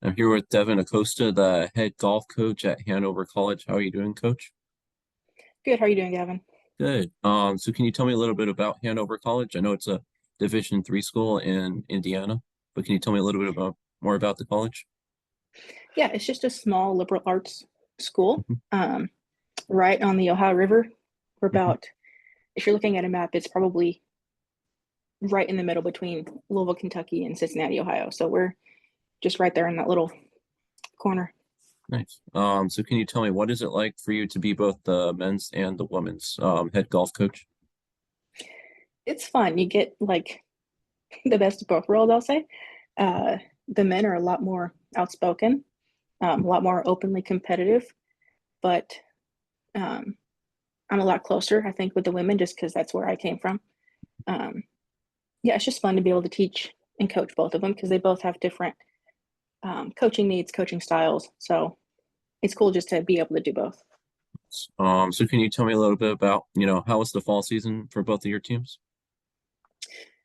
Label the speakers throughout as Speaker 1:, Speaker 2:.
Speaker 1: I'm here with Devan Acosta, the head golf coach at Hanover College. How are you doing, Coach?
Speaker 2: Good. How are you doing, Gavin?
Speaker 1: Good. So can you tell me a little bit about Hanover College? I know it's a Division III school in Indiana, but can you tell me a little bit about more about the college?
Speaker 2: Yeah, it's just a small liberal arts school,
Speaker 1: Hmm.
Speaker 2: right on the Ohio River. We're
Speaker 1: Hmm.
Speaker 2: about, if you're looking at a map, it's probably right in the middle between Louisville, Kentucky, and Cincinnati, Ohio. So we're just right there in that little corner.
Speaker 1: Nice. So can you tell me what is it like for you to be both the men's and the women's head golf coach?
Speaker 2: It's fun. You get like the best of both worlds, I'll say. The men are a lot more outspoken, a lot more openly competitive, but um, I'm a lot closer, I think, with the women just because that's where I came from. Um, yeah, it's just fun to be able to teach and coach both of them because they both have different coaching needs, coaching styles. So it's cool just to be able to do both.
Speaker 1: So can you tell me a little bit about, how was the fall season for both of your teams?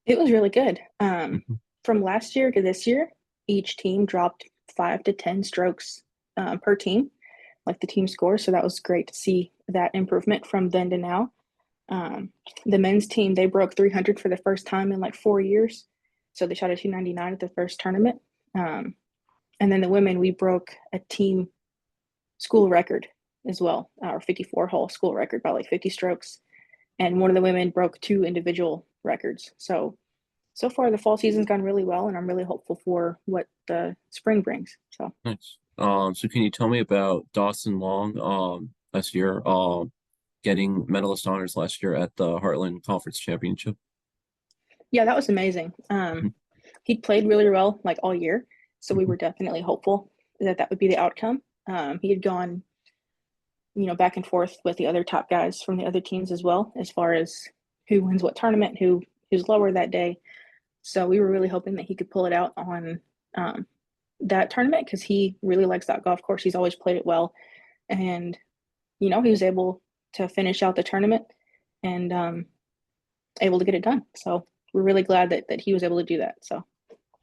Speaker 2: It was really good.
Speaker 1: Hmm.
Speaker 2: From last year to this year, each team dropped 5 to 10 strokes per team, like the team score. So that was great to see that improvement from then to now. Um, the men's team, they broke 300 for the first time in like 4 years. So they shot a 299 at the first tournament. Um, and then the women, we broke a team school record as well, our 54 hole school record by like 50 strokes. And one of the women broke two individual records. So far the fall season's gone really well, and I'm really hopeful for what the spring brings. So
Speaker 1: Nice. So can you tell me about Dawson Long, last year, getting medalist honors last year at the Heartland Conference Championship?
Speaker 2: yeah, that was amazing.
Speaker 1: Mhm.
Speaker 2: He played really well like all year, so we
Speaker 1: Mhm.
Speaker 2: were definitely hopeful that that would be the outcome. He had gone, back and forth with the other top guys from the other teams as well, as far as who wins what tournament, who's lower that day. So we were really hoping that he could pull it out on um, that tournament because he really likes that golf course. He's always played it well, and he was able to finish out the tournament and able to get it done. So we're really glad that he was able to do that. So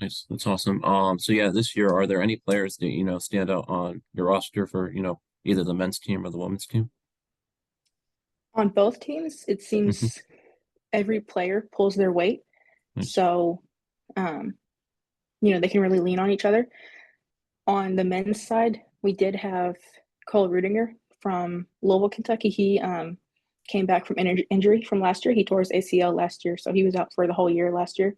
Speaker 1: Nice. That's awesome. So yeah, this year, are there any players that, stand out on your roster for, either the men's team or the women's team?
Speaker 2: on both teams, it
Speaker 1: Hmm.
Speaker 2: seems every player pulls their weight.
Speaker 1: Nice.
Speaker 2: So, um, they can really lean on each other. On the men's side, we did have Cole Rudinger from Louisville, Kentucky. He came back from injury from last year. He tore his ACL last year, so he was out for the whole year last year.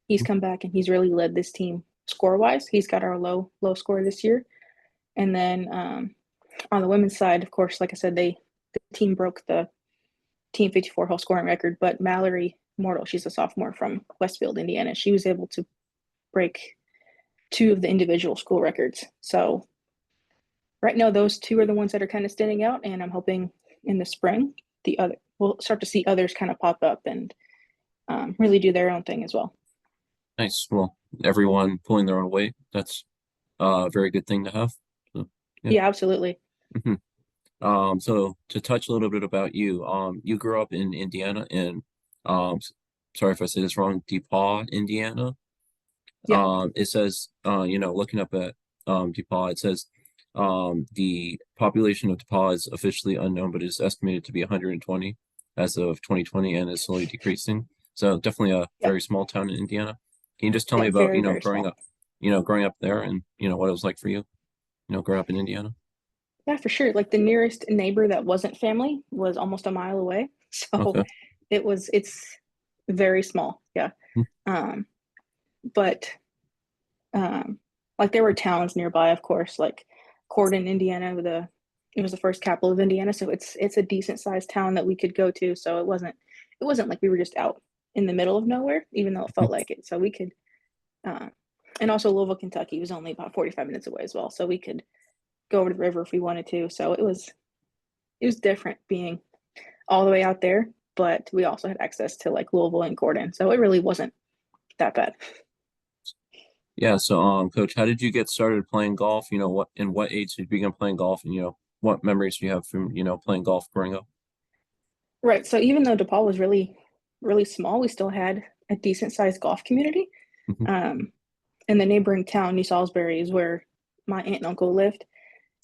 Speaker 2: He's come back and he's really led this team score wise. He's got our low score this year. And then on the women's side, of course, like I said, the team broke the team 54 hole scoring record, but Mallory Mortal, she's a sophomore from Westfield, Indiana. She was able to break two of the individual school records. So right now, those two are the ones that are kind of standing out, and I'm hoping in the spring the other we'll start to see others kind of pop up and really do their own thing as well.
Speaker 1: Nice. Well, everyone pulling their own weight. That's a very good thing to have. So, yeah.
Speaker 2: Yeah, absolutely.
Speaker 1: Hmm. So to touch a little bit about you, you grew up in Indiana in, sorry if I say this wrong, DePaul, Indiana.
Speaker 2: Yeah,
Speaker 1: It says, looking up at DePaul, it says the population of DePaul is officially unknown, but is estimated to be 120 as of 2020 and is slowly decreasing. So definitely a
Speaker 2: yeah,
Speaker 1: very small town in Indiana. Can you just tell me
Speaker 2: yeah.
Speaker 1: about,
Speaker 2: Very, very small.
Speaker 1: growing up there and, what it was like for you, growing up in Indiana?
Speaker 2: Yeah, for sure. Like the nearest neighbor that wasn't family was almost a mile away. So
Speaker 1: Okay.
Speaker 2: it's very small. Yeah. Um, but like there were towns nearby, of course, like Corden, Indiana, it was the first capital of Indiana, so it's a decent sized town that we could go to. So it wasn't like we were just out in the middle of nowhere, even though it felt like it. So we could, uh, and also Louisville, Kentucky was only about 45 minutes away as well, so we could go over to the river if we wanted to. So it was different being all the way out there, but we also had access to like Louisville and Gordon, so it really wasn't that bad.
Speaker 1: Yeah, so coach, how did you get started playing golf? What age did you begin playing golf and what memories do you have from, playing golf growing up?
Speaker 2: Right. So even though DePaul was really, really small, we still had a decent sized golf community.
Speaker 1: Hmm.
Speaker 2: Um, and the neighboring town, New Salisbury, is where my aunt and uncle lived,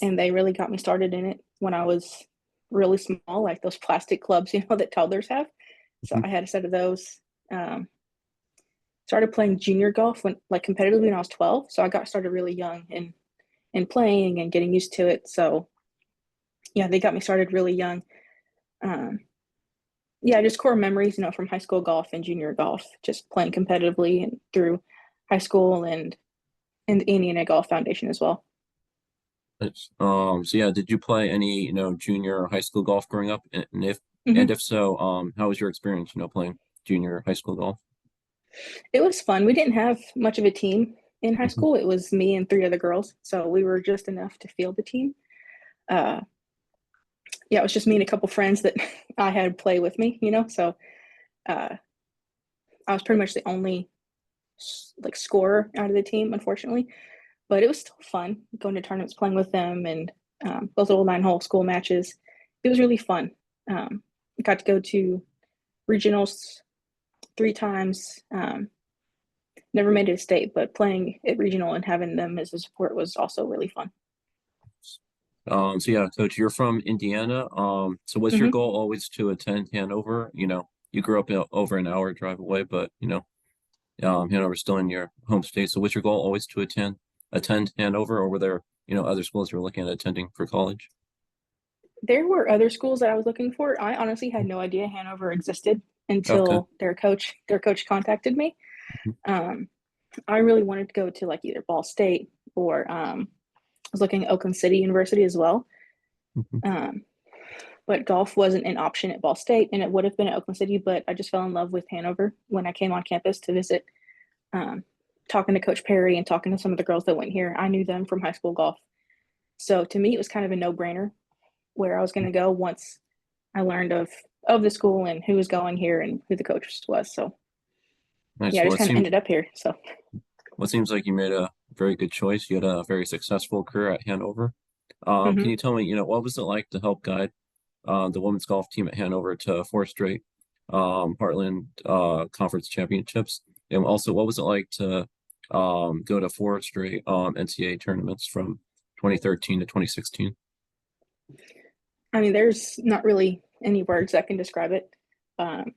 Speaker 2: and they really got me started in it when I was really small, like those plastic clubs, that toddlers have. So
Speaker 1: Mhm.
Speaker 2: I had a set of those. Um, Started playing junior golf like competitively when I was 12. So I got started really young in playing and getting used to it. So yeah, they got me started really young. Um, yeah, just core memories, from high school golf and junior golf, just playing competitively and through high school and the Indiana Golf Foundation as well.
Speaker 1: Nice. So yeah, did you play any, junior or high school golf growing up? And
Speaker 2: Hmm.
Speaker 1: if so, how was your experience, playing junior or high school golf?
Speaker 2: It was fun. We didn't have much of a team in high
Speaker 1: Hmm.
Speaker 2: school. It was me and three other girls, so we were just enough to field the team. Uh, yeah, it was just me and a couple friends that I had play with me. So uh, I was pretty much the only like scorer out of the team, unfortunately. But it was still fun going to tournaments, playing with them, and those little 9-hole school matches. It was really fun. Got to go to regionals 3 times. Never made it a state, but playing at regional and having them as a support was also really fun.
Speaker 1: So yeah, Coach, you're from Indiana. So was your
Speaker 2: Hmm.
Speaker 1: goal always to attend Hanover? You grew up over an hour drive away, but Hanover's still in your home state. So was your goal always to attend Hanover, or were there, other schools you were looking at attending for college?
Speaker 2: There were other schools that I was looking for. I honestly had no idea Hanover existed
Speaker 1: Okay.
Speaker 2: until their coach contacted me. Um, I really wanted to go to like either Ball State or I was looking at Oakland City University as well.
Speaker 1: Mhm.
Speaker 2: Um, but golf wasn't an option at Ball State, and it would have been at Oakland City. But I just fell in love with Hanover when I came on campus to visit. Um, Talking to Coach Perry and talking to some of the girls that went here, I knew them from high school golf. So to me, it was kind of a no-brainer where I was going to go once I learned of the school and who was going here and who the coach was. So yeah,
Speaker 1: Nice.
Speaker 2: I just kind of ended up here. So
Speaker 1: Well, it seems like you made a very good choice. You had a very successful career at Hanover. Can
Speaker 2: mhm.
Speaker 1: you tell me, what was it like to help guide the women's golf team at Hanover to four straight Heartland Conference Championships? And also, what was it like to go to four straight NCAA tournaments from 2013 to 2016?
Speaker 2: I mean, there's not really any words that can describe it. Um,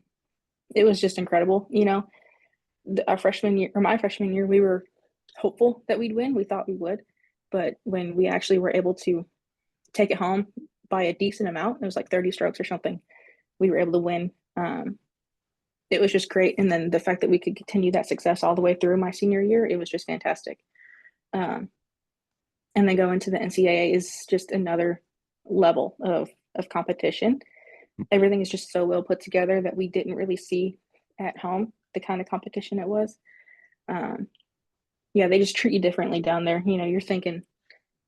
Speaker 2: it was just incredible. Our freshman year or my freshman year, we were hopeful that we'd win. We thought we would, but when we actually were able to take it home by a decent amount, it was like 30 strokes or something. We were able to win. It was just great, and then the fact that we could continue that success all the way through my senior year, it was just fantastic. Um, and then go into the NCAA is just another level of competition. Everything is just so well put together that we didn't really see at home the kind of competition it was. Um, yeah, they just treat you differently down there. You're thinking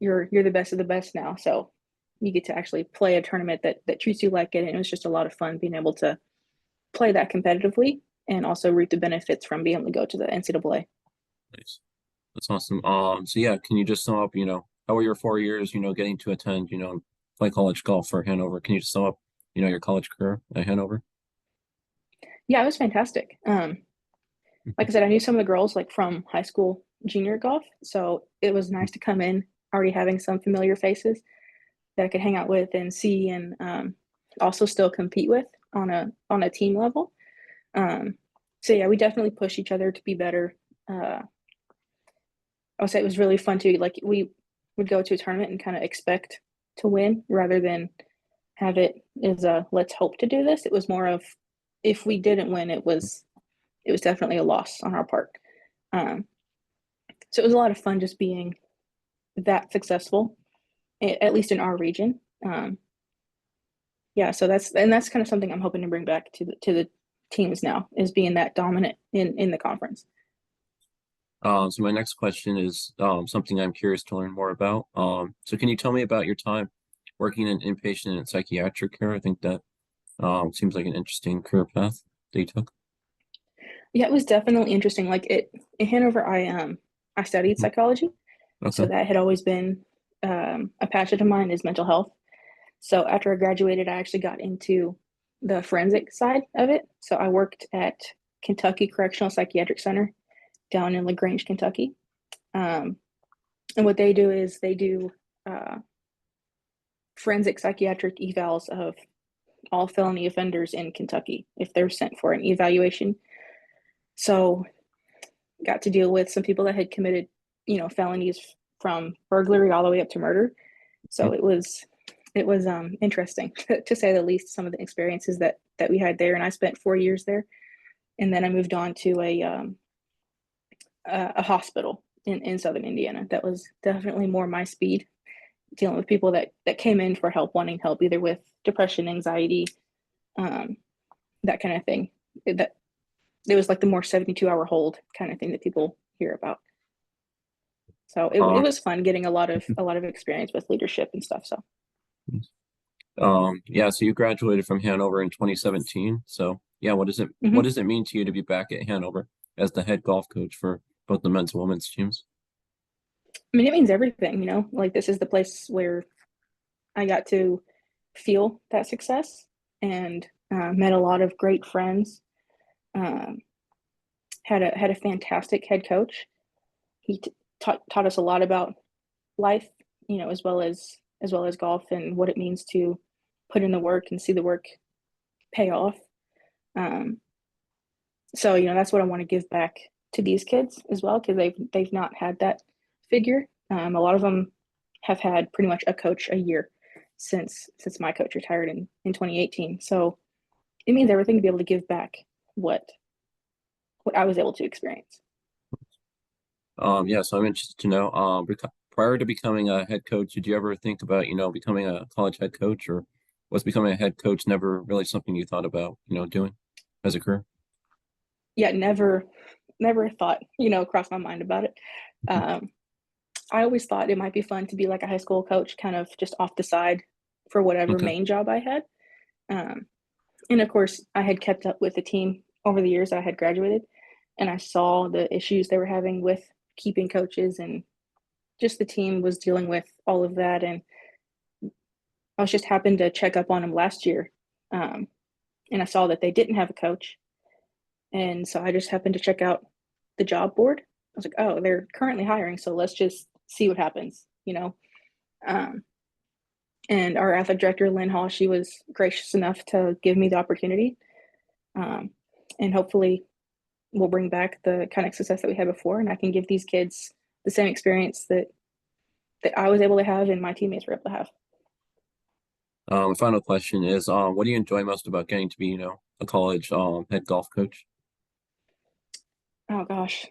Speaker 2: you're the best of the best now, so you get to actually play a tournament that treats you like it. And it was just a lot of fun being able to play that competitively and also reap the benefits from being able to go to the NCAA.
Speaker 1: Nice. That's awesome. So yeah, can you just sum up, how were your 4 years, getting to attend, play college golf for Hanover? Can you just sum up, your college career at Hanover?
Speaker 2: Yeah, it was fantastic. Like I said, I knew some of the girls like from high school junior golf, so it was nice to come in already having some familiar faces that I could hang out with and see, and also still compete with on a team level. Um, so yeah, we definitely push each other to be better. I would say it was really fun too. Like we would go to a tournament and kind of expect to win rather than have it as a let's hope to do this. It was more of if we didn't win, it was definitely a loss on our part. Um, so it was a lot of fun just being that successful, at least in our region. Yeah, so that's kind of something I'm hoping to bring back to the teams now is being that dominant in the conference.
Speaker 1: So my next question is something I'm curious to learn more about. So can you tell me about your time working in inpatient and psychiatric care? I think that seems like an interesting career path that you took.
Speaker 2: Yeah, it was definitely interesting. Like it in Hanover, I studied
Speaker 1: Mhm.
Speaker 2: psychology, so
Speaker 1: Okay.
Speaker 2: that had always been a passion of mine is mental health. So after I graduated, I actually got into the forensic side of it. So I worked at Kentucky Correctional Psychiatric Center down in LaGrange, Kentucky. Um, And what they do is they do forensic psychiatric evals of all felony offenders in Kentucky if they're sent for an evaluation. So got to deal with some people that had committed, felonies from burglary all the way up to murder. So it was interesting to say the least, some of the experiences that we had there. And I spent 4 years there, and then I moved on to a hospital in Southern Indiana. That was definitely more my speed, dealing with people that came in for help, wanting help either with depression, anxiety, that kind of thing. That it was like the more 72-hour hold kind of thing that people hear about. So it was fun getting a lot of experience with leadership and stuff. So
Speaker 1: yeah, so you graduated from Hanover in 2017. So yeah, what does it mean to you to be back at Hanover as the head golf coach for both the men's and women's teams?
Speaker 2: I mean, it means everything, like this is the place where I got to feel that success and met a lot of great friends. Had a fantastic head coach. He taught us a lot about life, as well as golf and what it means to put in the work and see the work pay off. So that's what I want to give back to these kids as well, because they've not had that figure. A lot of them have had pretty much a coach a year since my coach retired in 2018. So it means everything to be able to give back what I was able to experience.
Speaker 1: Yeah, so I'm interested to know, prior to becoming a head coach, did you ever think about, becoming a college head coach, or was becoming a head coach never really something you thought about, doing as a career?
Speaker 2: Yeah, never thought, crossed my mind about it. I always thought it might be fun to be like a high school coach, kind of just off the side for whatever main job I had. And of course, I had kept up with the team over the years I had graduated, and I saw the issues they were having with keeping coaches, and just the team was dealing with all of that. And I was just happened to check up on them last year, and I saw that they didn't have a coach. And so I just happened to check out the job board. I was like, oh, they're currently hiring, so let's just see what happens, and our athletic director, Lynn Hall, she was gracious enough to give me the opportunity. And hopefully we'll bring back the kind of success that we had before, and I can give these kids the same experience that I was able to have and my teammates were able to have.
Speaker 1: Final question is, what do you enjoy most about getting to be, a college head golf coach?
Speaker 2: Oh gosh,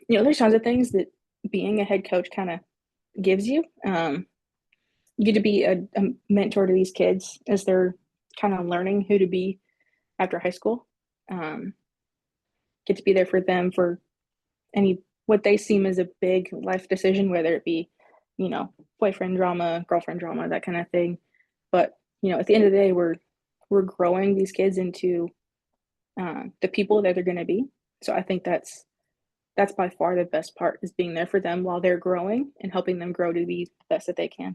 Speaker 2: there's tons of things that being a head coach kind of gives you. You get to be a mentor to these kids as they're kind of learning who to be after high school. Get to be there for them for any what they seem as a big life decision, whether it be, boyfriend drama, girlfriend drama, that kind of thing. But at the end of the day, we're growing these kids into the people that they're going to be. So I think that's by far the best part, is being there for them while they're growing and helping them grow to be the best that they can.